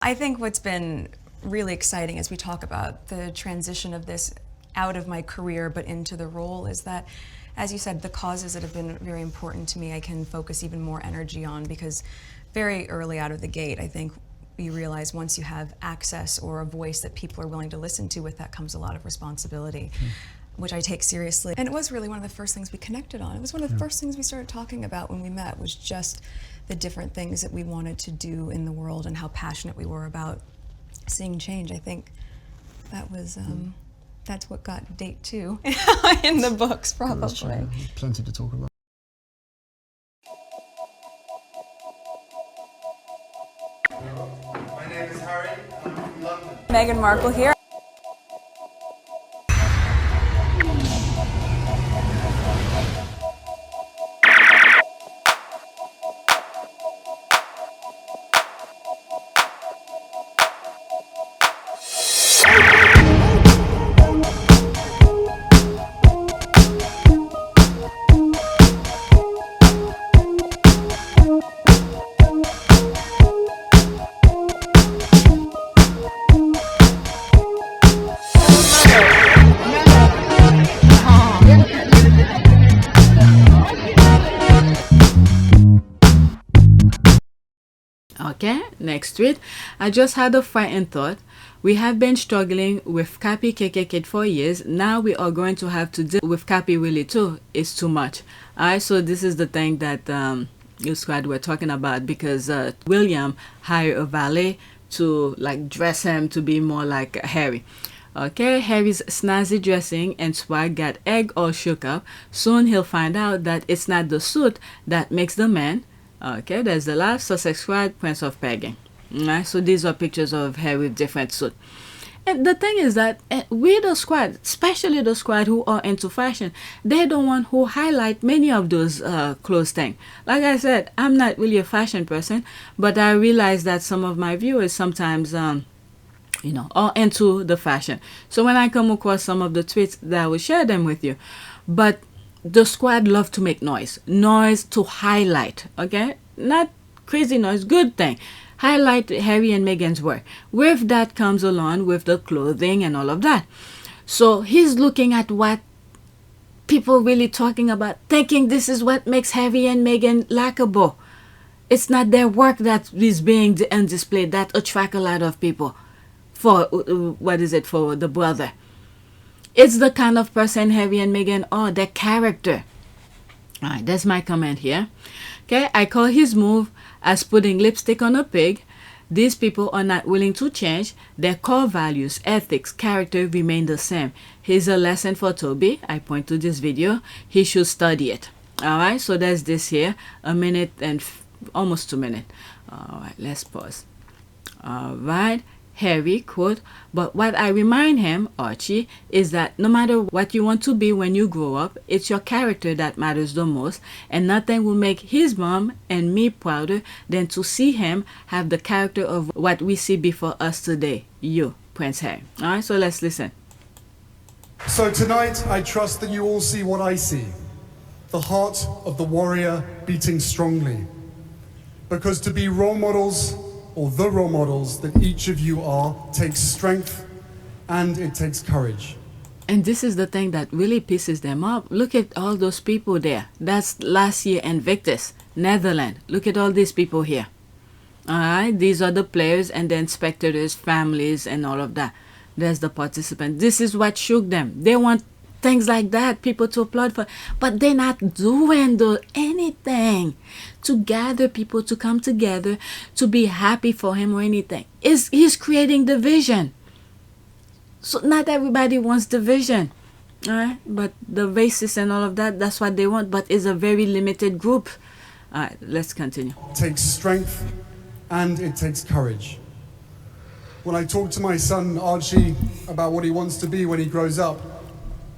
I think what's been really exciting as we talk about the transition of this out of my career but into the role is that, as you said, the causes that have been very important to me I can focus even more energy on, because very early out of the gate I think you realize once you have access or a voice that people are willing to listen to, with that comes a lot of responsibility, which I take seriously. And it was really one of the first things we connected on. It was one of the first things we started talking about when we met, was just the different things that we wanted to do in the world and how passionate we were about seeing change. I think that was, that's what got date 2 in the books, probably. Plenty to talk about. My name is Harry, and I'm from London. Meghan Markle here. Okay, next tweet. I just had a frightened thought. We have been struggling with Cappy KKK for years. Now we are going to have to deal with Cappy Willie too. It's too much. Alright, so this is the thing that you squad were talking about, because William hired a valet to like dress him to be more like Harry. Okay, Harry's snazzy dressing and swag got egg all shook up. Soon he'll find out that it's not the suit that makes the man. Okay, there's the last Sussex squad, Prince of Pegging. Alright, so these are pictures of Harry with different suits. And the thing is that we the squad, especially the squad who are into fashion, they're the one who highlight many of those clothes things. Like I said, I'm not really a fashion person, but I realize that some of my viewers sometimes you know, are into the fashion. So when I come across some of the tweets, that I will share them with you. But the squad love to make noise to highlight, okay, not crazy noise, good thing, highlight Harry and Meghan's work. With that comes along with the clothing and all of that. So he's looking at what people really talking about, thinking this is what makes Harry and Meghan likable. It's not their work that is being on display that attract a lot of people for what is it, for the brother. It's the kind of person Harry and Meghan are, their character. Alright, that's my comment here. Okay, I call his move as putting lipstick on a pig. These people are not willing to change. Their core values, ethics, character remain the same. Here's a lesson for Toby. I point to this video. He should study it. Alright, so there's this here. A minute and almost 2 minutes. Alright, let's pause. Alright. Harry, quote, but what I remind him, Archie, is that no matter what you want to be when you grow up, it's your character that matters the most, and nothing will make his mom and me prouder than to see him have the character of what we see before us today. You, Prince Harry. Alright, so let's listen. So tonight, I trust that you all see what I see. The heart of the warrior beating strongly. Because to be role models, or the role models that each of you are, takes strength and it takes courage. And this is the thing that really pisses them off. Look at all those people there. That's last year Invictus, Netherlands. Look at all these people here. Alright, these are the players and then spectators, families and all of that. There's the participants. This is what shook them. They want things like that, people to applaud for, but they're not doing anything to gather people to come together to be happy for him or anything. He's creating division. So not everybody wants division, all right? But the racists and all of that, that's what they want, but it's a very limited group. All right, let's continue. It takes strength and it takes courage. When I talk to my son Archie about what he wants to be when he grows up,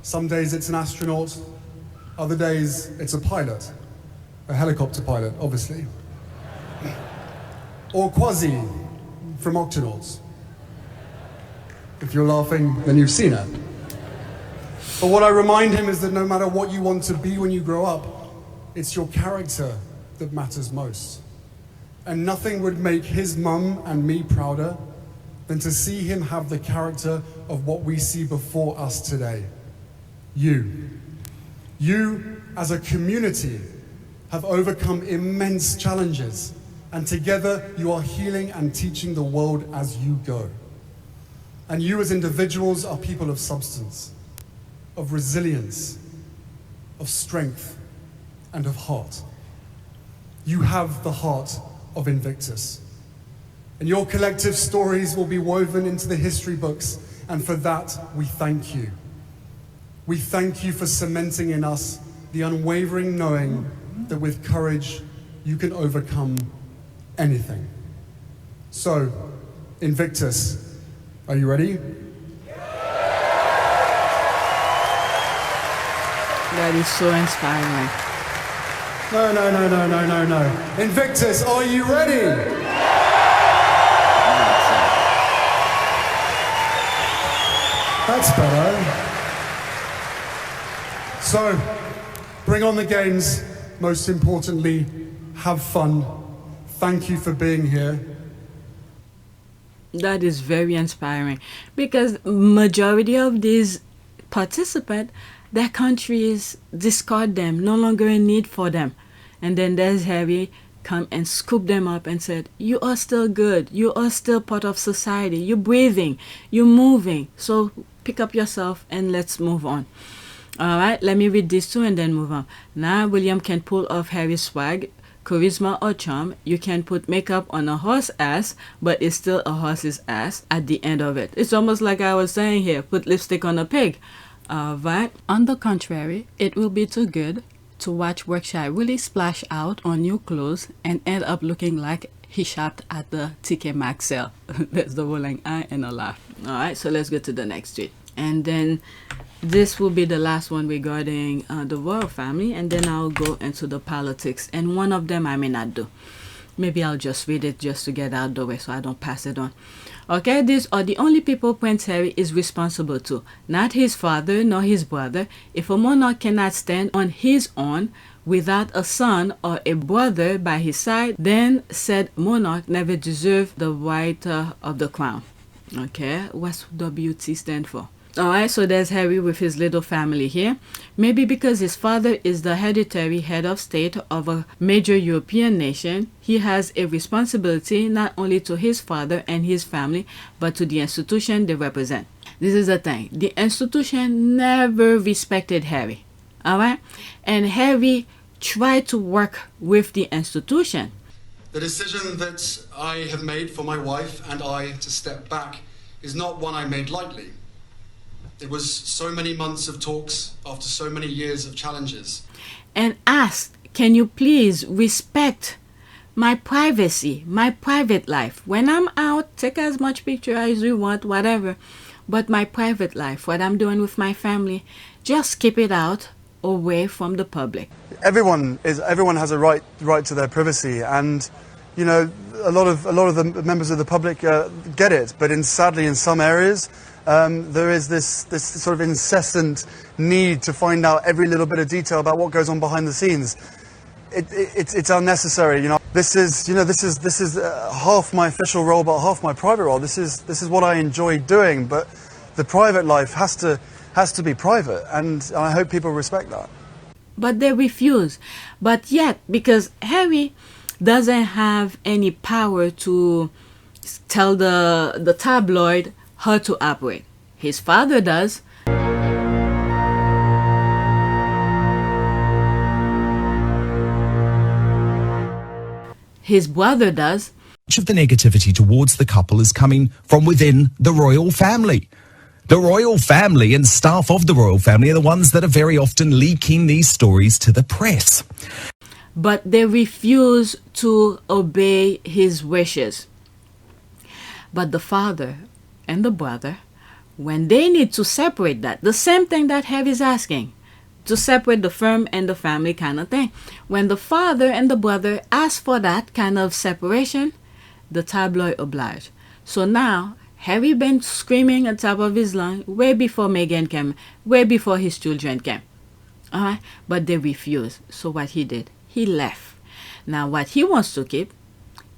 some days it's an astronaut, other days it's a pilot. A helicopter pilot, obviously. Or Quasi from Octonauts. If you're laughing, then you've seen it. But what I remind him is that no matter what you want to be when you grow up, it's your character that matters most. And nothing would make his mum and me prouder than to see him have the character of what we see before us today. You. You, as a community, have overcome immense challenges, and together you are healing and teaching the world as you go. And you as individuals are people of substance, of resilience, of strength, and of heart. You have the heart of Invictus. And your collective stories will be woven into the history books, and for that, we thank you. We thank you for cementing in us the unwavering knowing that with courage, you can overcome anything. So, Invictus, are you ready? That is so inspiring. No. Invictus, are you ready? That's better. So, bring on the games. Most importantly, have fun. Thank you for being here. That is very inspiring because majority of these participants, their countries discard them, no longer a need for them. And then there's Harry come and scoop them up and said, you are still good. You are still part of society. You're breathing. You're moving. So pick up yourself and let's move on. All right, let me read these two and then move on. Now, William can pull off Harry's swag, charisma or charm. You can put makeup on a horse ass, but it's still a horse's ass at the end of it. It's almost like I was saying here, put lipstick on a pig. All right. On the contrary, it will be too good to watch Workshire really splash out on new clothes and end up looking like he shopped at the TK Maxx sale. There's the rolling eye and a laugh. All right, so let's go to the next tweet. And then this will be the last one regarding the royal family, and then I'll go into the politics. And one of them I may not do. Maybe I'll just read it just to get out the way so I don't pass it on. Okay, these are the only people Prince Harry is responsible to. Not his father nor his brother. If a monarch cannot stand on his own without a son or a brother by his side, then said monarch never deserved the right of the crown. Okay, what's WT stand for? Alright, so there's Harry with his little family here. Maybe because his father is the hereditary head of state of a major European nation, he has a responsibility not only to his father and his family, but to the institution they represent. This is the thing. The institution never respected Harry. Alright? And Harry tried to work with the institution. The decision that I have made for my wife and I to step back is not one I made lightly. It was so many months of talks after so many years of challenges. And asked, can you please respect my privacy, my private life? When I'm out, take as much picture as you want, whatever. But my private life, what I'm doing with my family, just keep it out away from the public. Everyone has a right to their privacy, and you know a lot of the members of the public get it, but sadly in some areas there is this sort of incessant need to find out every little bit of detail about what goes on behind the scenes. It's unnecessary. You know, this is half my official role, but half my private role. This is what I enjoy doing, but the private life has to be private, and I hope people respect that. But they refuse. But yet, because Harry doesn't have any power to tell the tabloid how to operate. His father does. His brother does. Much of the negativity towards the couple is coming from within the royal family. The royal family and staff of the royal family are the ones that are very often leaking these stories to the press. But they refuse to obey his wishes. But the father and the brother, when they need to separate that, the same thing that Harry is asking, to separate the firm and the family kind of thing. When the father and the brother ask for that kind of separation, the tabloid oblige. So now, Harry been screaming at the top of his lungs way before Meghan came, way before his children came. Alright, but they refused. So what he did, he left. Now what he wants to keep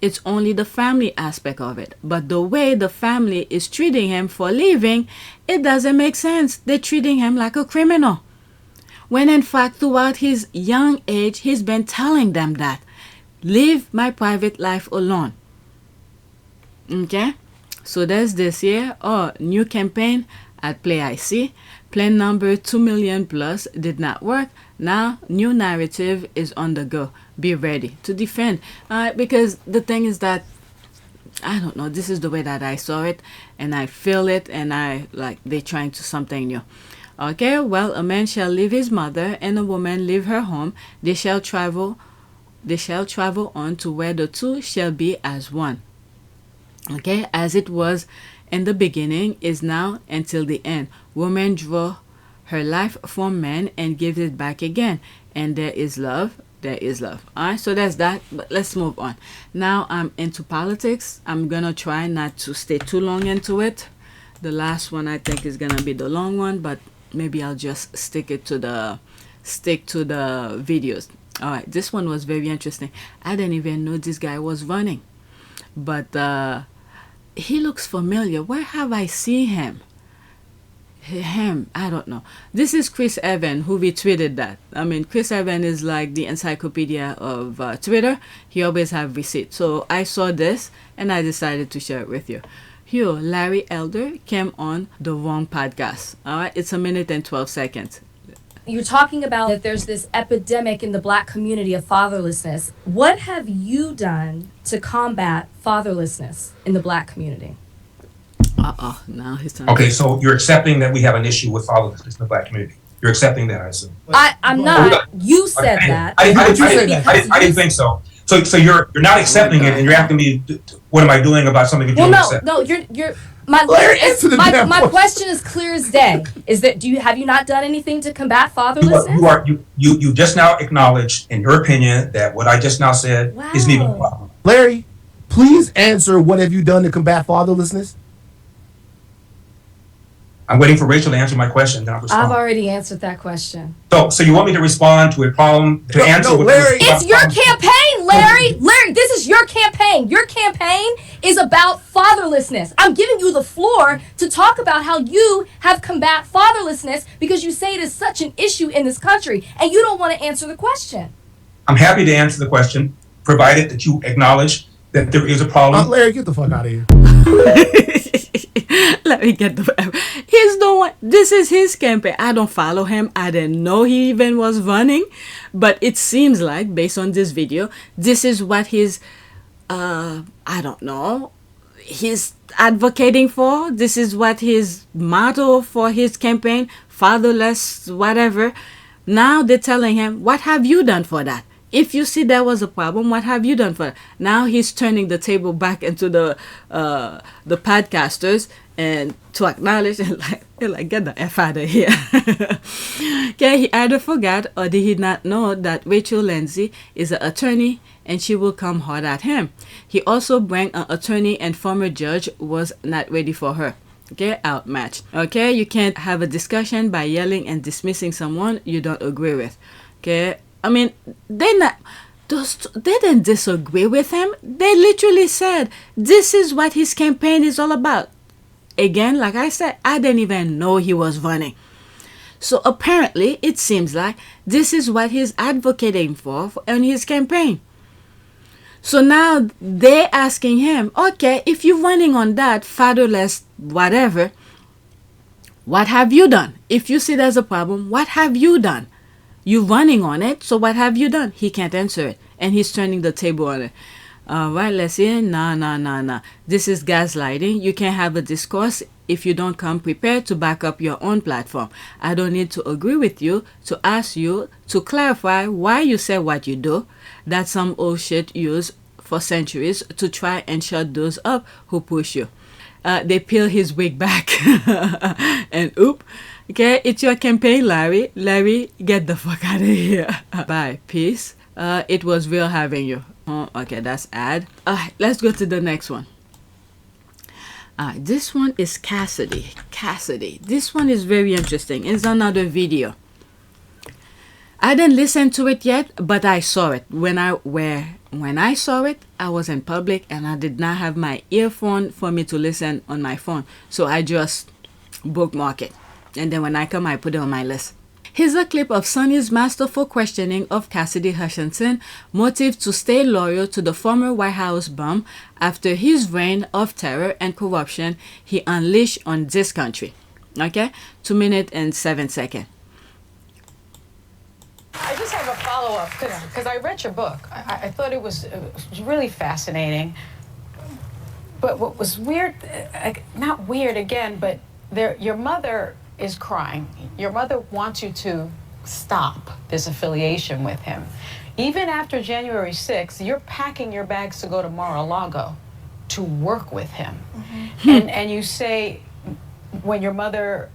It's only the family aspect of it. But the way the family is treating him for leaving, it doesn't make sense. They're treating him like a criminal. When in fact, throughout his young age, he's been telling them that. Leave my private life alone. Okay? So there's this here. Oh, new campaign at Play IC. Plan number 2 million plus did not work. Now, new narrative is on the go. Be ready to defend. Because the thing is that, I don't know, this is the way that I saw it, and I feel it, and I like they're trying to something new. Okay, well, a man shall leave his mother, and a woman leave her home. They shall travel on to where the two shall be as one. Okay, as it was in the beginning, is now until the end. Woman draw her life from man and gives it back again. And there is love. There is love. Alright, so that's that. But let's move on. Now I'm into politics. I'm gonna try not to stay too long into it. The last one I think is gonna be the long one, but maybe I'll just stick to the videos. Alright, this one was very interesting. I didn't even know this guy was running. But he looks familiar. Where have I seen him? I don't know. This is Chris Evans who retweeted that. I mean, Chris Evans is like the encyclopedia of Twitter. He always have receipts. So I saw this and I decided to share it with you. Here, Larry Elder came on the wrong podcast. All right, it's 1 minute and 12 seconds. You're talking about that there's this epidemic in the Black community of fatherlessness. What have you done to combat fatherlessness in the Black community? Now his turn. Okay, so you're accepting that we have an issue with fatherlessness in the Black community. You're accepting that, I assume. I'm not. You said that. I didn't think so. So you're not accepting it, and you're asking me, what am I doing about something that you don't accept? No, you're. My question is clear as day. Is that have you not done anything to combat fatherlessness? You just now acknowledged, in your opinion, that what I just now said isn't even a problem. Larry, please answer, what have you done to combat fatherlessness? I'm waiting for Rachel to answer my question, then I'll respond. I've already answered that question. So you want me to respond to a problem, to answer? No, Larry. It's your campaign, Larry. Larry, this is your campaign. Your campaign is about fatherlessness. I'm giving you the floor to talk about how you have combat fatherlessness because you say it is such an issue in this country, and you don't want to answer the question. I'm happy to answer the question, provided that you acknowledge that there is a problem. Larry, get the fuck out of here. Let me get he's the one. This is his campaign. I don't follow him. I didn't know he even was running, but it seems like, based on this video, this is what he's I don't know, he's advocating for. This is what his motto for his campaign, fatherless, whatever. Now they're telling him, what have you done for that? If you see there was a problem, what have you done for it? Now he's turning the table back into the podcasters and to acknowledge and like get the F out of here. Okay, he either forgot or did he not know that Rachel Lindsay is an attorney and she will come hard at him. He also bring an attorney and former judge was not ready for her. Okay, outmatched. Okay, you can't have a discussion by yelling and dismissing someone you don't agree with. Okay. I mean, they didn't disagree with him. They literally said, this is what his campaign is all about. Again, like I said, I didn't even know he was running. So apparently, it seems like this is what he's advocating for in his campaign. So now they're asking him, okay, if you're running on that, fatherless, whatever, what have you done? If you see there's a problem, what have you done? You're running on it, so what have you done? He can't answer it, and he's turning the table on it. Right, let's see. Nah. This is gaslighting. You can't have a discourse if you don't come prepared to back up your own platform. I don't need to agree with you to ask you to clarify why you say what you do. That's some old shit used for centuries to try and shut those up who push you. They peel his wig back, and oop. Okay, it's your campaign, Larry. Larry, get the fuck out of here. Bye. Peace. It was real having you. Oh, okay, that's ad. Let's go to the next one. This one is Cassidy. This one is very interesting. It's another video. I didn't listen to it yet, but I saw it. When I saw it, I was in public and I did not have my earphone for me to listen on my phone. So I just bookmark it. And then when I come, I put it on my list. Here's a clip of Sonny's masterful questioning of Cassidy Hutchinson, motive to stay loyal to the former White House bum after his reign of terror and corruption he unleashed on this country. Okay? 2 minutes and 7 seconds. I just have a follow-up because I read your book. I thought it was really fascinating. But what was weird, not weird again, but your mother is crying. Your mother wants you to stop this affiliation with him. Even after January 6th, you're packing your bags to go to Mar-a-Lago to work with him. And you say, when your mother,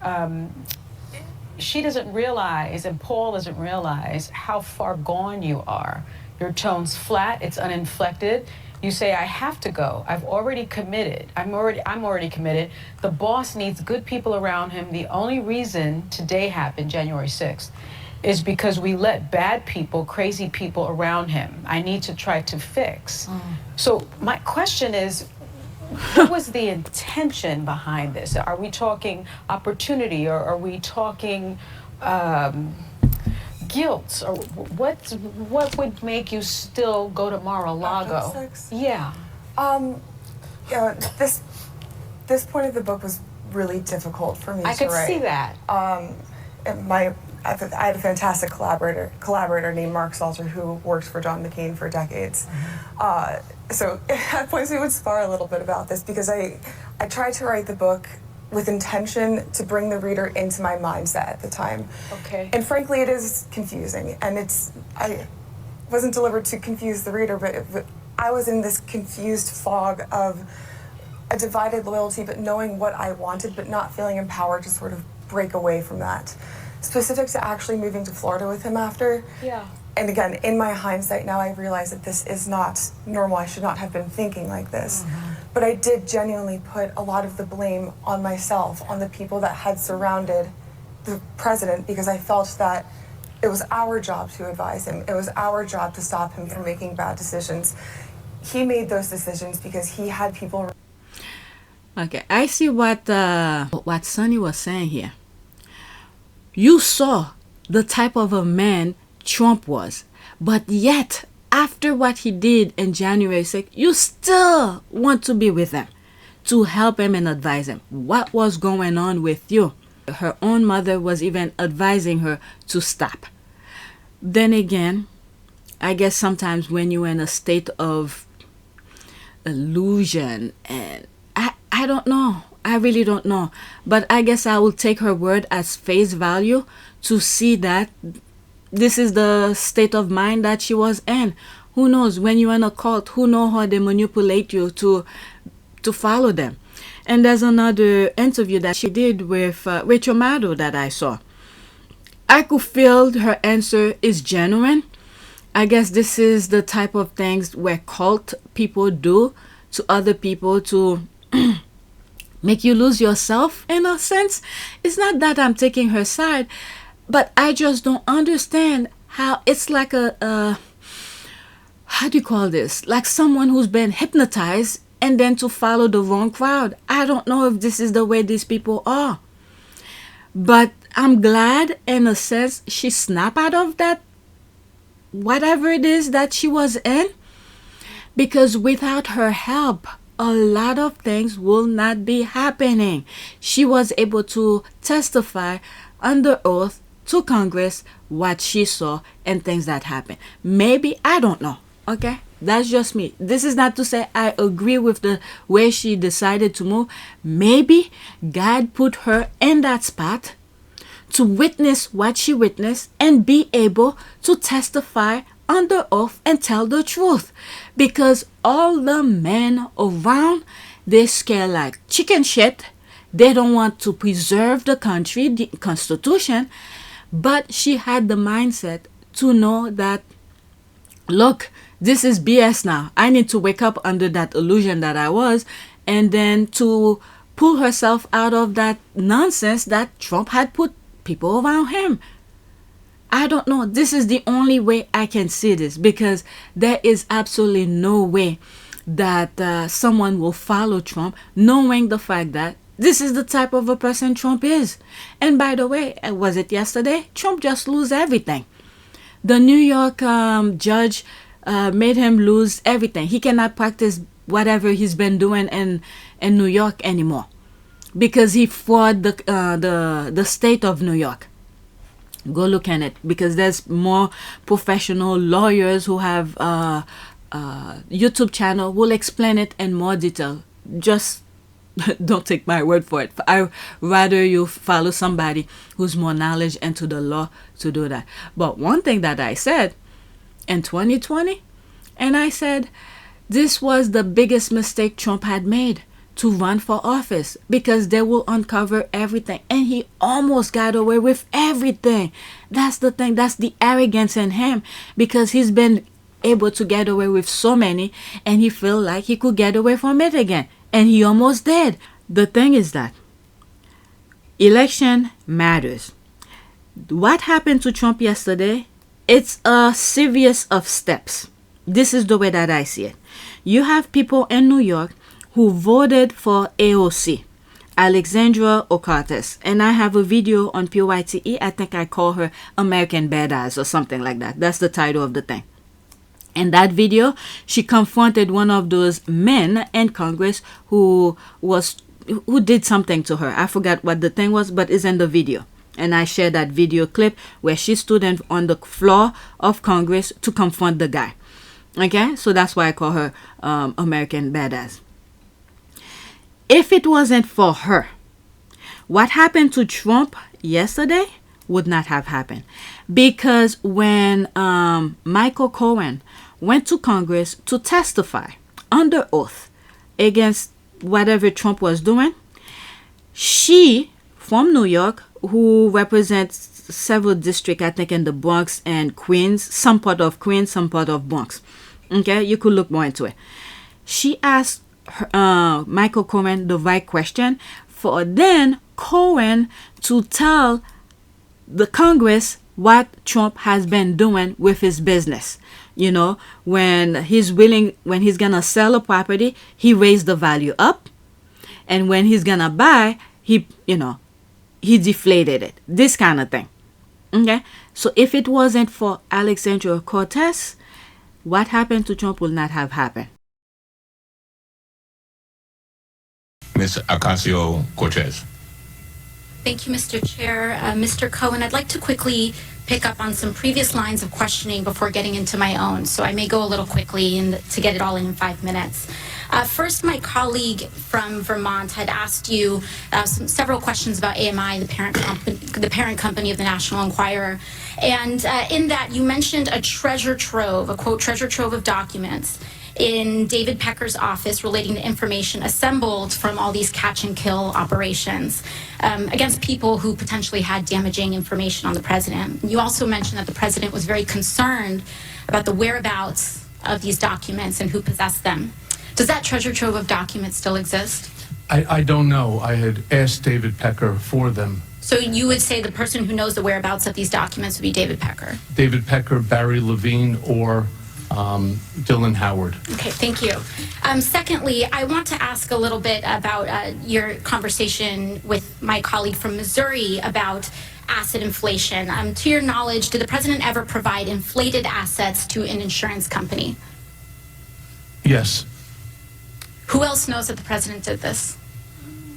she doesn't realize, and Paul doesn't realize how far gone you are. Your tone's flat, it's uninflected. You say, I have to go. I've already committed. I'm already committed. The boss needs good people around him. The only reason today happened, January 6th, is because we let bad people, crazy people around him. I need to try to fix. So my question is, what was the intention behind this? Are we talking opportunity, or are we talking guilt, or what would make you still go to Mar-a-Lago? Yeah. This point of the book was really difficult for me to write. I could see that. I had a fantastic collaborator named Mark Salter who worked for John McCain for decades. So at points we would spar a little bit about this because I tried to write the book with intention to bring the reader into my mindset at the time. Okay. And frankly, it is confusing, and I wasn't delivered to confuse the reader, but I was in this confused fog of a divided loyalty, but knowing what I wanted, but not feeling empowered to sort of break away from that. Specific to actually moving to Florida with him after. Yeah. And again, in my hindsight now, I realize that this is not normal. I should not have been thinking like this. But I did genuinely put a lot of the blame on myself, on the people that had surrounded the president, because I felt that it was our job to advise him. It was our job to stop him from making bad decisions. He made those decisions because he had people. Okay, I see what Sonny was saying here. You saw the type of a man Trump was, but yet after what he did in January 6th, you still want to be with him, to help him and advise him. What was going on with you? Her own mother was even advising her to stop. Then again, I guess sometimes when you're in a state of illusion, and I don't know, I really don't know, but I guess I will take her word as face value to see that this is the state of mind that she was in. Who knows, when you're in a cult, who knows how they manipulate you to follow them. And there's another interview that she did with Rachel Maddow that I saw. I could feel her answer is genuine. I guess this is the type of things where cult people do to other people to make you lose yourself, in a sense. It's not that I'm taking her side, but I just don't understand how it's like how do you call this? Like someone who's been hypnotized and then to follow the wrong crowd. I don't know if this is the way these people are. But I'm glad, in a sense, she snapped out of that, whatever it is that she was in. Because without her help, a lot of things will not be happening. She was able to testify under oath to Congress what she saw and things that happened. Maybe, I don't know, okay? That's just me. This is not to say I agree with the way she decided to move. Maybe God put her in that spot to witness what she witnessed and be able to testify under oath and tell the truth. Because all the men around, they're scared like chicken shit. They don't want to preserve the country, the Constitution. But she had the mindset to know that, look, this is BS now. I need to wake up under that illusion that I was, and then to pull herself out of that nonsense that Trump had put people around him. I don't know. This is the only way I can see this, because there is absolutely no way that someone will follow Trump knowing the fact that this is the type of a person Trump is. And by the way, was it yesterday? Trump just lose everything. The New York judge made him lose everything. He cannot practice whatever he's been doing in New York anymore, because he fraud the state of New York. Go look at it, because there's more professional lawyers who have YouTube channel will explain it in more detail. Just don't take my word for it. I rather you follow somebody who's more knowledge into the law to do that. But one thing that I said in 2020, and I said this was the biggest mistake Trump had made, to run for office, because they will uncover everything, and he almost got away with everything. That's the thing. That's the arrogance in him, because he's been able to get away with so many, and he feel like he could get away from it again, and he almost did. The thing is that election matters. What happened to Trump yesterday, it's a series of steps. This is the way that I see it. You have people in New York who voted for AOC, Alexandria Ocasio, and I have a video on PYTE. I think I call her American Badass or something like that. That's the title of the thing. In that video, she confronted one of those men in Congress who did something to her. I forgot what the thing was, but it's in the video. And I shared that video clip where she stood on the floor of Congress to confront the guy. Okay, so that's why I call her American Badass. If it wasn't for her, what happened to Trump yesterday would not have happened. Because when Michael Cohen went to Congress to testify under oath against whatever Trump was doing, she, from New York, who represents several districts, I think in the Bronx and Queens, some part of Queens, some part of Bronx. Okay, you could look more into it. She asked Michael Cohen the right question, for then Cohen to tell the Congress what Trump has been doing with his business. You know, when he's gonna sell a property, he raised the value up, and when he's gonna buy, he deflated it. This kind of thing. Okay, so if it wasn't for Alexandria Ocasio, what happened to Trump will not have happened. Ms. Ocasio-Cortez. Thank you, Mr. Chair. Mr. Cohen, I'd like to quickly pick up on some previous lines of questioning before getting into my own, so I may go a little quickly to get it all in 5 minutes. First, my colleague from Vermont had asked you several questions about AMI, the parent company of the National Enquirer, and in that you mentioned a treasure trove, a quote, treasure trove of documents in David Pecker's office relating to information assembled from all these catch and kill operations against people who potentially had damaging information on the president. You also mentioned that the president was very concerned about the whereabouts of these documents and who possessed them. Does that treasure trove of documents still exist? I don't know. I had asked David Pecker for them. So you would say the person who knows the whereabouts of these documents would be David Pecker? David Pecker, Barry Levine, or Dylan Howard. Okay, thank you. Secondly, I want to ask a little bit about your conversation with my colleague from Missouri about asset inflation. To your knowledge, did the president ever provide inflated assets to an insurance company? Yes. Who else knows that the president did this?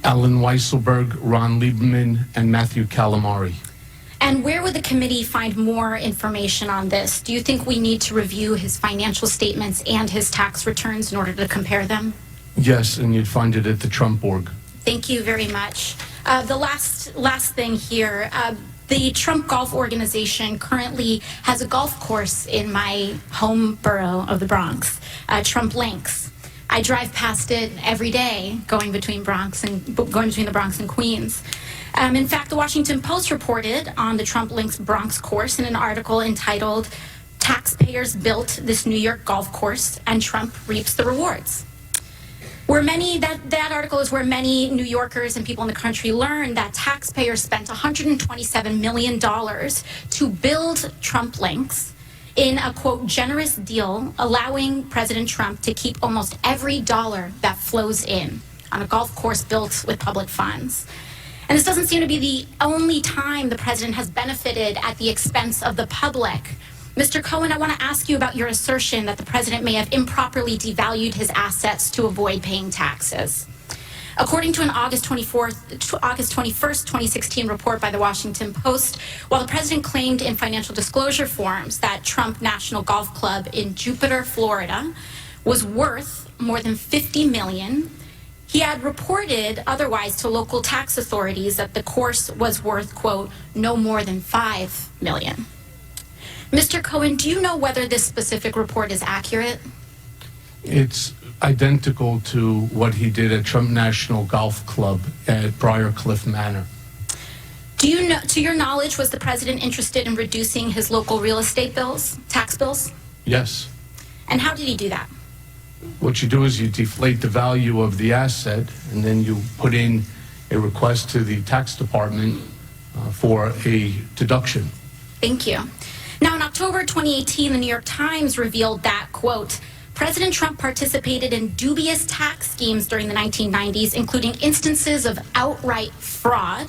Alan Weisselberg, Ron Lieberman, and Matthew Calamari. And where would the committee find more information on this? Do you think we need to review his financial statements and his tax returns in order to compare them? Yes, and you'd find it at the Trump org. Thank you very much. The last thing here, the Trump Golf Organization currently has a golf course in my home borough of the Bronx, Trump Links. I drive past it every day going between the Bronx and Queens. In fact, the Washington Post reported on the Trump Links Bronx course in an article entitled, "Taxpayers Built This New York Golf Course and Trump Reaps the Rewards." That article is where many New Yorkers and people in the country learned that taxpayers spent $127 million to build Trump links in a, quote, generous deal, allowing President Trump to keep almost every dollar that flows in on a golf course built with public funds. And this doesn't seem to be the only time the president has benefited at the expense of the public. Mr. Cohen, I want to ask you about your assertion that the president may have improperly devalued his assets to avoid paying taxes. According to an August 21st, 2016 report by the Washington Post, while the president claimed in financial disclosure forms that Trump National Golf Club in Jupiter, Florida, was worth more than $50 million, he had reported otherwise to local tax authorities that the course was worth, quote, no more than $5 million. Mr. Cohen, do you know whether this specific report is accurate? It's identical to what he did at Trump National Golf Club at Briarcliff Manor. Do you know, to your knowledge, was the president interested in reducing his local real estate bills, tax bills? Yes. And how did he do that? What you do is you deflate the value of the asset, and then you put in a request to the tax department for a deduction. Thank you. Now, in October 2018, the New York Times revealed that, quote, President Trump participated in dubious tax schemes during the 1990s, including instances of outright fraud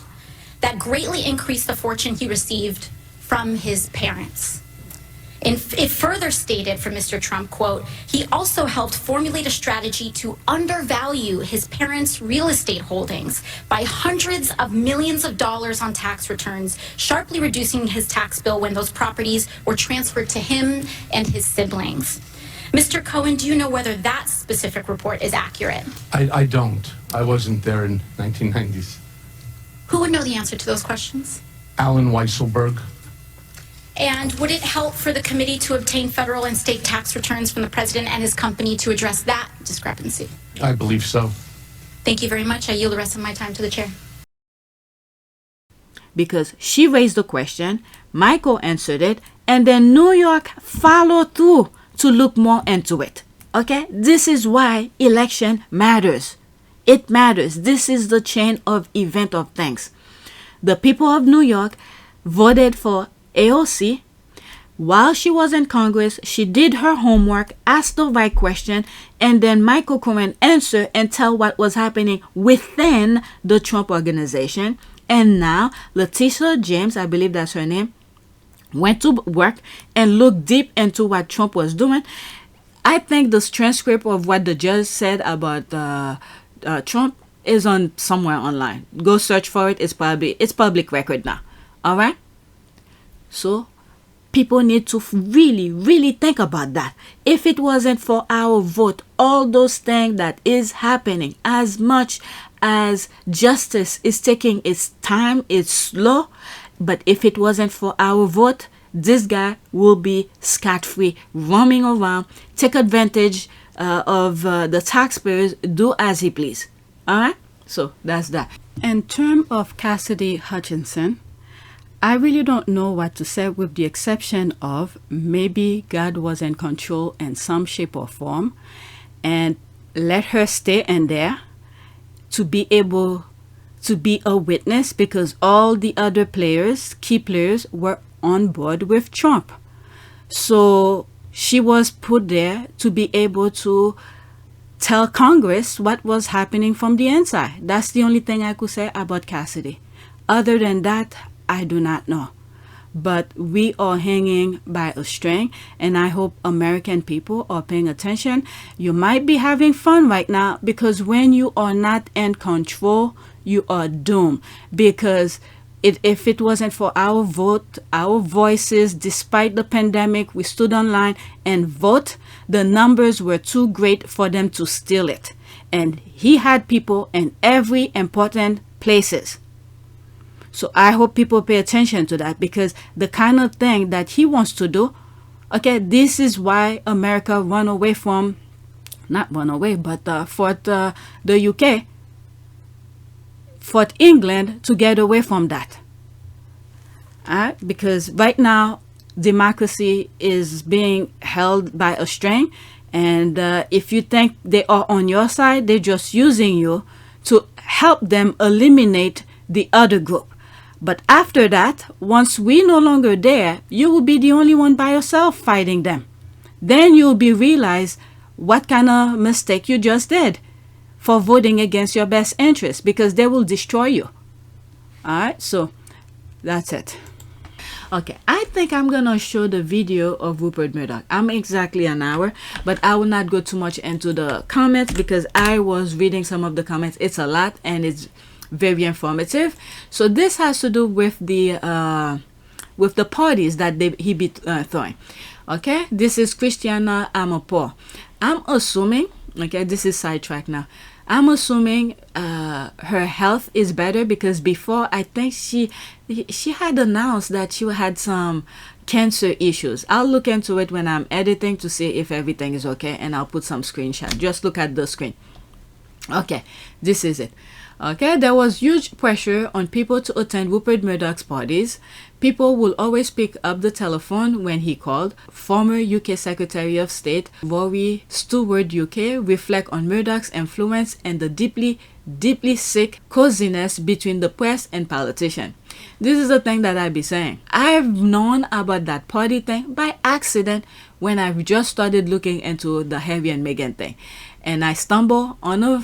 that greatly increased the fortune he received from his parents. And it further stated from Mr. Trump, quote, he also helped formulate a strategy to undervalue his parents' real estate holdings by hundreds of millions of dollars on tax returns, sharply reducing his tax bill when those properties were transferred to him and his siblings. Mr. Cohen, do you know whether that specific report is accurate? I don't. I wasn't there in 1990s. Who would know the answer to those questions? Alan Weisselberg. And would it help for the committee to obtain federal and state tax returns from the president and his company to address that discrepancy? I believe so. Thank you very much. I yield the rest of my time to the chair. Because she raised the question, Michael answered it, and then New York followed through to look more into it. Okay? This is why election matters. It matters. This is the chain of event of things. The people of New York voted for AOC. While she was in Congress, she did her homework, asked the right question, and then Michael Cohen answered and tell what was happening within the Trump organization. And now Letitia James, I believe that's her name, went to work and looked deep into what Trump was doing. I think this transcript of what the judge said about Trump is on somewhere online. Go search for it. It's public record now. All right. So people need to really, really think about that. If it wasn't for our vote, all those things that is happening, as much as justice is taking its time, it's slow. But if it wasn't for our vote, this guy will be scot-free, roaming around, take advantage of the taxpayers, do as he please. All right? So that's that. In terms of Cassidy Hutchinson, I really don't know what to say, with the exception of maybe God was in control in some shape or form and let her stay in there to be able to be a witness, because all the other players, key players, were on board with Trump. So she was put there to be able to tell Congress what was happening from the inside. That's the only thing I could say about Cassidy. Other than that, I do not know. But we are hanging by a string, and I hope American people are paying attention. You might be having fun right now, because when you are not in control, you are doomed. Because if it wasn't for our vote, our voices, despite the pandemic, we stood online and vote, the numbers were too great for them to steal it. And he had people in every important places. So I hope people pay attention to that, because the kind of thing that he wants to do, okay, this is why America run away from, not run away, but fought the UK, fought England to get away from that. Because right now, democracy is being held by a string, And if you think they are on your side, they're just using you to help them eliminate the other group. But after that, once we're no longer there, you will be the only one by yourself fighting them. Then you'll be realize what kind of mistake you just did for voting against your best interest, because they will destroy you. All right, so that's it. Okay, I think I'm gonna show the video of Rupert Murdoch. I'm exactly an hour, but I will not go too much into the comments because I was reading some of the comments. It's a lot and it's very informative. So this has to do with the parties that he be throwing. Okay, this is Christiana Amopo. I'm assuming, okay, this is sidetrack now. I'm assuming her health is better, because before I think she had announced that she had some cancer issues. I'll look into it when I'm editing to see if everything is okay, and I'll put some screenshot. Just look at the screen. Okay, this is it. Okay, there was huge pressure on people to attend Rupert Murdoch's parties. People will always pick up the telephone when he called. Former UK Secretary of State Rory Stewart UK reflect on Murdoch's influence and the deeply sick coziness between the press and politicians. This is the thing that I be saying. I've known about that party thing by accident when I just started looking into the Harry and Meghan thing, and I stumbled on a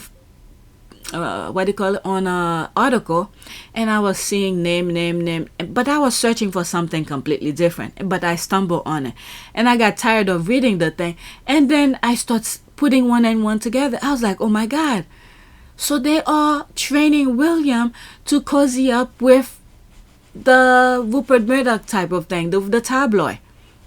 on a article, and I was seeing name, but I was searching for something completely different, but I stumbled on it, and I got tired of reading the thing, and then I started putting one and one together. I was like, oh my God, so they are training William to cozy up with the Rupert Murdoch type of thing, the tabloid.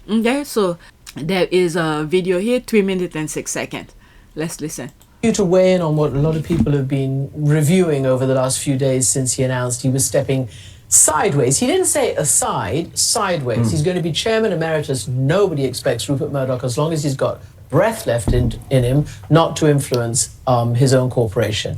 Okay, so there is a video here, 3 minutes and 6 seconds. Let's listen. You to weigh in on what a lot of people have been reviewing over the last few days since he announced he was stepping sideways. He didn't say aside, sideways. He's going to be chairman emeritus. Nobody expects Rupert Murdoch, as long as he's got breath left in him, not to influence his own corporation.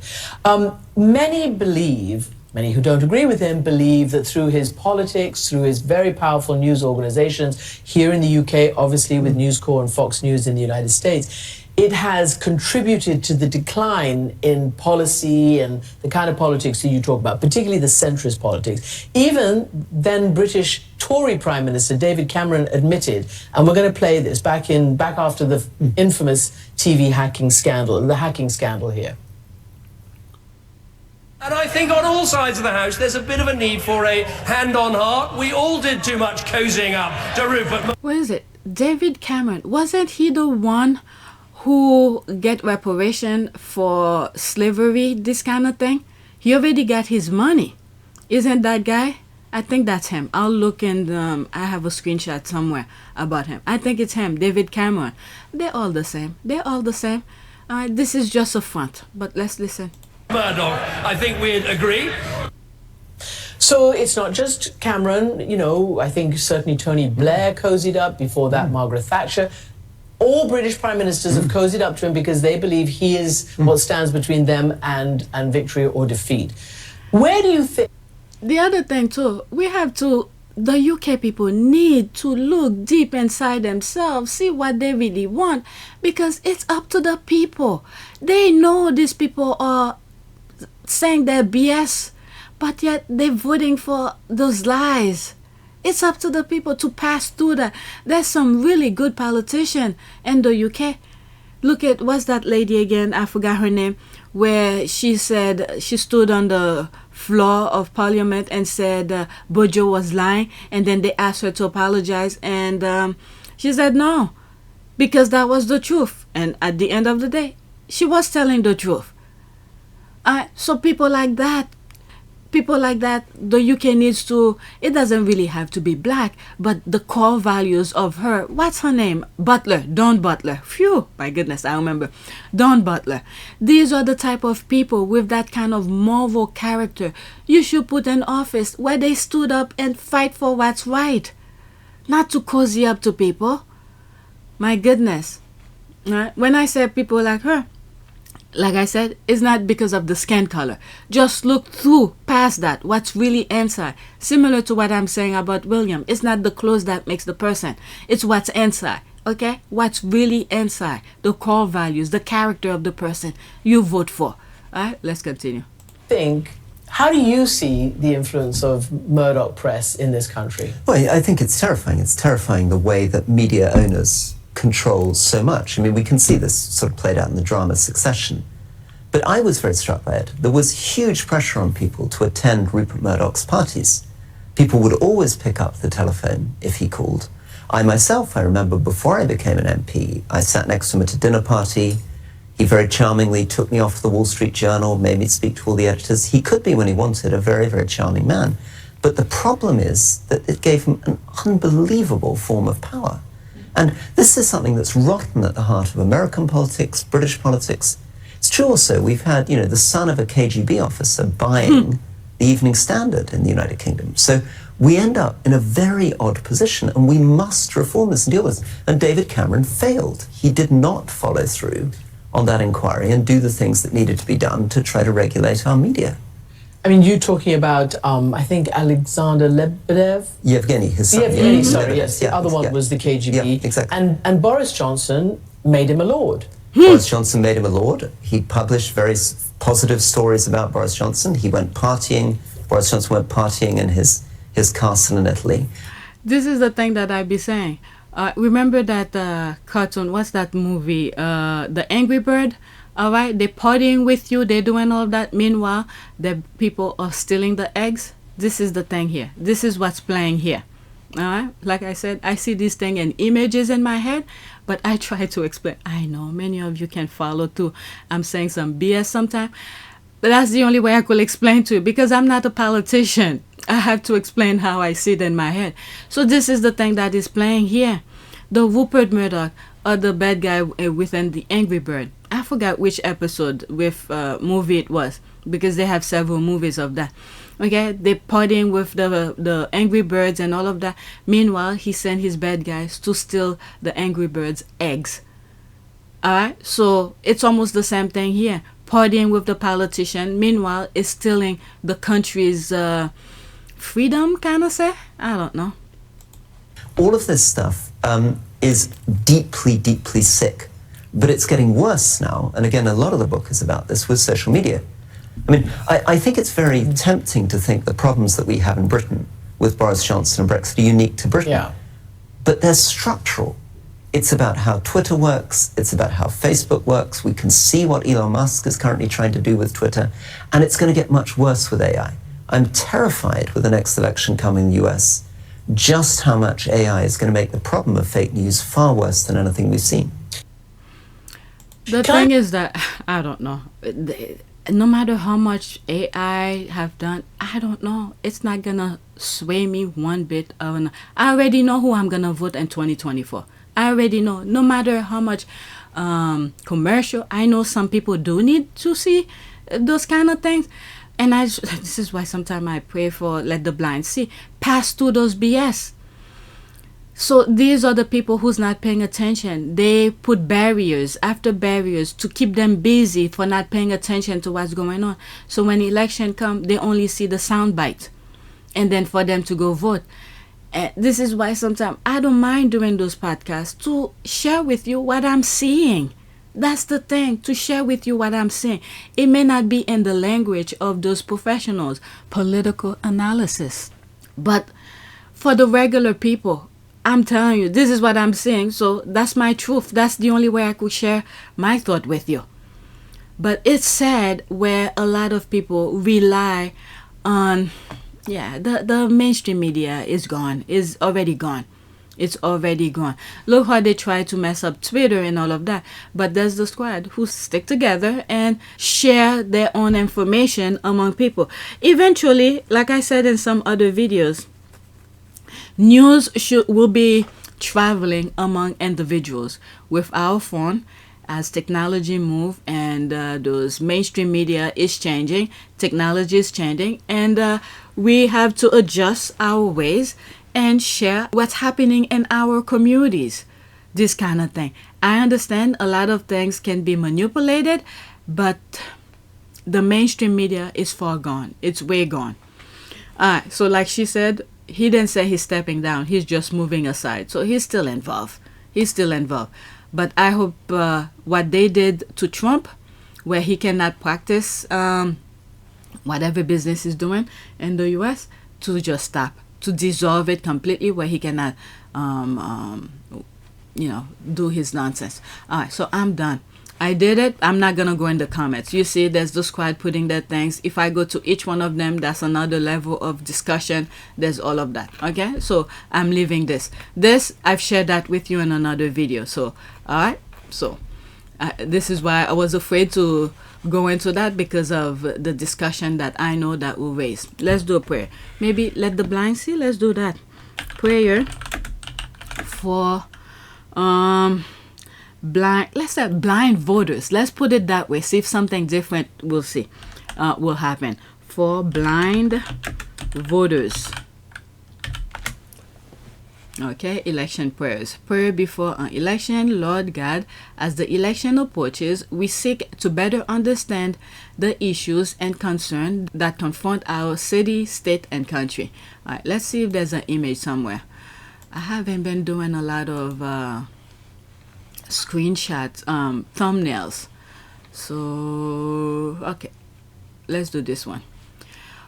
Many who don't agree with him believe that through his politics, through his very powerful news organizations here in the UK, obviously with News Corp and Fox News in the United States, it has contributed to the decline in policy and the kind of politics that you talk about, particularly the centrist politics. Even then British Tory Prime Minister David Cameron admitted, and we're going to play this back after the infamous TV hacking scandal, the hacking scandal here. And I think on all sides of the House, there's a bit of a need for a hand on heart. We all did too much cozying up to Rupert. Where is it? David Cameron, wasn't he the one who get reparation for slavery, this kind of thing? He already got his money. Isn't that guy? I think that's him. I'll look and I have a screenshot somewhere about him. I think it's him, David Cameron. They're all the same. They're all the same. This is just a front, but let's listen. Murdoch, I think we'd agree. So it's not just Cameron, you know, I think certainly Tony Blair cozied up, before that Margaret Thatcher. All British Prime Ministers have cozied up to him because they believe he is what stands between them and victory or defeat. Where do you think... The other thing too, the UK people need to look deep inside themselves, see what they really want, because it's up to the people. They know these people are saying they're BS, but yet they're voting for those lies. It's up to the people to pass through that. There's some really good politicians in the UK. Look at, what's that lady again? I forgot her name. Where she said, she stood on the floor of Parliament and said Bojo was lying. And then they asked her to apologize. And she said no, because that was the truth. And at the end of the day, she was telling the truth. So people like that, the UK needs to, it doesn't really have to be black, but the core values of her, what's her name? Butler, Dawn Butler. Phew, my goodness, I remember. Dawn Butler. These are the type of people with that kind of moral character you should put in office, where they stood up and fight for what's right, not to cozy up to people. My goodness. When I say people like her, like I said, it's not because of the skin color. Just look through past that, what's really inside. Similar to what I'm saying about William. It's not the clothes that makes the person. It's what's inside. okay, what's really inside, the core values, the character of the person you vote for. All right, let's continue. How do you see the influence of Murdoch press in this country? Well, I think it's terrifying. It's terrifying the way that media owners control so much. I mean, we can see this sort of played out in the drama Succession. But I was very struck by it. There was huge pressure on people to attend Rupert Murdoch's parties. People would always pick up the telephone if he called. I myself, I remember before I became an MP, I sat next to him at a dinner party. He very charmingly took me off to the Wall Street Journal, made me speak to all the editors. He could be, when he wanted, a very, very charming man. But the problem is that it gave him an unbelievable form of power. And this is something that's rotten at the heart of American politics, British politics. It's true also, we've had, the son of a KGB officer buying the Evening Standard in the United Kingdom. So we end up in a very odd position, and we must reform this and deal with it. And David Cameron failed. He did not follow through on that inquiry and do the things that needed to be done to try to regulate our media. I mean, you're talking about, I think, Alexander Lebedev? Yevgeny, his son. Yevgeny, sorry, yes. The other one was the KGB. Yeah, exactly. And Boris Johnson made him a lord. Boris Johnson made him a lord. He published very positive stories about Boris Johnson. He went partying. Boris Johnson went partying in his castle in Italy. This is the thing that I be saying. Remember that cartoon, what's that movie? The Angry Bird? All right, they're partying with you, they're doing all that. Meanwhile, the people are stealing the eggs. This is the thing here. This is what's playing here. All right, like I said, I see these things and images in my head, but I try to explain. I know many of you can follow too. I'm saying some BS sometimes, but that's the only way I could explain to you, because I'm not a politician. I have to explain how I see it in my head. So this is the thing that is playing here. The Rupert Murdoch, or the bad guy within the Angry Bird. I forgot which episode with movie it was, because they have several movies of that. Okay, they're partying with the Angry Birds and all of that. Meanwhile, he sent his bad guys to steal the Angry Birds' eggs. Alright, so it's almost the same thing here. Partying with the politician, meanwhile, is stealing the country's freedom, kind of say? I don't know. All of this stuff is deeply, deeply sick. But it's getting worse now. And again, a lot of the book is about this with social media. I mean, I think it's very tempting to think the problems that we have in Britain with Boris Johnson and Brexit are unique to Britain. Yeah. But they're structural. It's about how Twitter works. It's about how Facebook works. We can see what Elon Musk is currently trying to do with Twitter. And it's going to get much worse with AI. I'm terrified with the next election coming in the US, just how much AI is going to make the problem of fake news far worse than anything we've seen. The thing is that, I don't know, no matter how much AI have done, I don't know, it's not going to sway me one bit. I already know who I'm going to vote in 2024. I already know, no matter how much commercial, I know some people do need to see those kind of things. And this is why sometimes I pray for let the blind see, pass through those BS. So these are the people who's not paying attention. They put barriers after barriers to keep them busy for not paying attention to what's going on. So when election comes, they only see the soundbite, and then for them to go vote. And this is why sometimes I don't mind doing those podcasts to share with you what I'm seeing. That's the thing, to share with you what I'm seeing. It may not be in the language of those professionals, political analysis, but for the regular people, I'm telling you, this is what I'm saying. So that's my truth. That's the only way I could share my thought with you. But it's sad where a lot of people rely on, the mainstream media is gone, is already gone. It's already gone. Look how they try to mess up Twitter and all of that. But there's the squad who stick together and share their own information among people. Eventually, like I said in some other videos, news will be traveling among individuals with our phone. As technology move and those mainstream media is changing, technology is changing, and we have to adjust our ways and share what's happening in our communities. This kind of thing. I understand a lot of things can be manipulated, but the mainstream media is far gone. It's way gone. Alright, so like she said, he didn't say he's stepping down. He's just moving aside. So he's still involved. he's still involved. But I hope what they did to Trump, where he cannot practice whatever business he's doing in the U.S., to just stop, to dissolve it completely, where he cannot, do his nonsense. All right, so I'm done. I did it. I'm not going to go in the comments. You see, there's the squad putting their things. If I go to each one of them, that's another level of discussion. There's all of that. Okay, so I'm leaving this. I've shared that with you in another video. So, all right, so this is why I was afraid to go into that, because of the discussion that I know that will raise. Let's do a prayer. Maybe let the blind see. Let's do that. Prayer for blind, let's say blind voters. Let's put it that way. See if something different will happen. For blind voters. Okay, election prayers. Prayer before an election. Lord God, as the election approaches, we seek to better understand the issues and concerns that confront our city, state, and country. All right, let's see if there's an image somewhere. I haven't been doing a lot of screenshots, thumbnails. So, okay, let's do this one.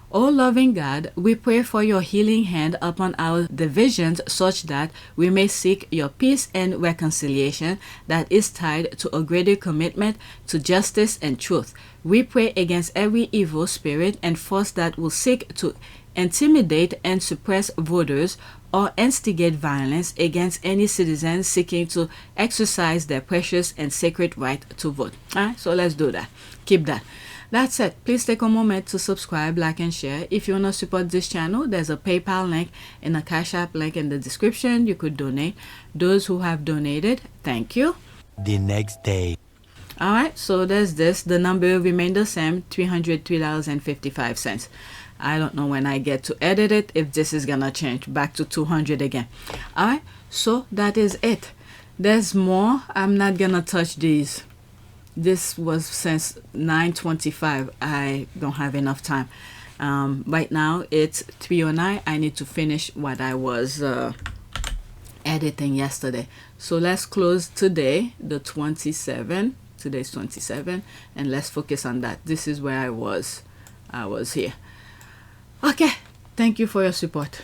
O loving God, we pray for your healing hand upon our divisions, such that we may seek your peace and reconciliation that is tied to a greater commitment to justice and truth. We pray against every evil spirit and force that will seek to intimidate and suppress voters or instigate violence against any citizens seeking to exercise their precious and sacred right to vote. All right, so let's do that. Keep that. That's it. Please take a moment to subscribe, like, and share. If you want to support this channel, there's a PayPal link and a Cash App link in the description. You could donate. Those who have donated, thank you. The next day. All right, so there's this. The number remained the same, $303.55. I don't know when I get to edit it if this is gonna change back to 200 again. All right, so that is it. There's more. I'm not gonna touch these. This was since 9:25. I don't have enough time. Right now it's 3:09. I need to finish what I was editing yesterday. So let's close today, the 27. Today's 27, and let's focus on that. This is where I was here. Okay, thank you for your support.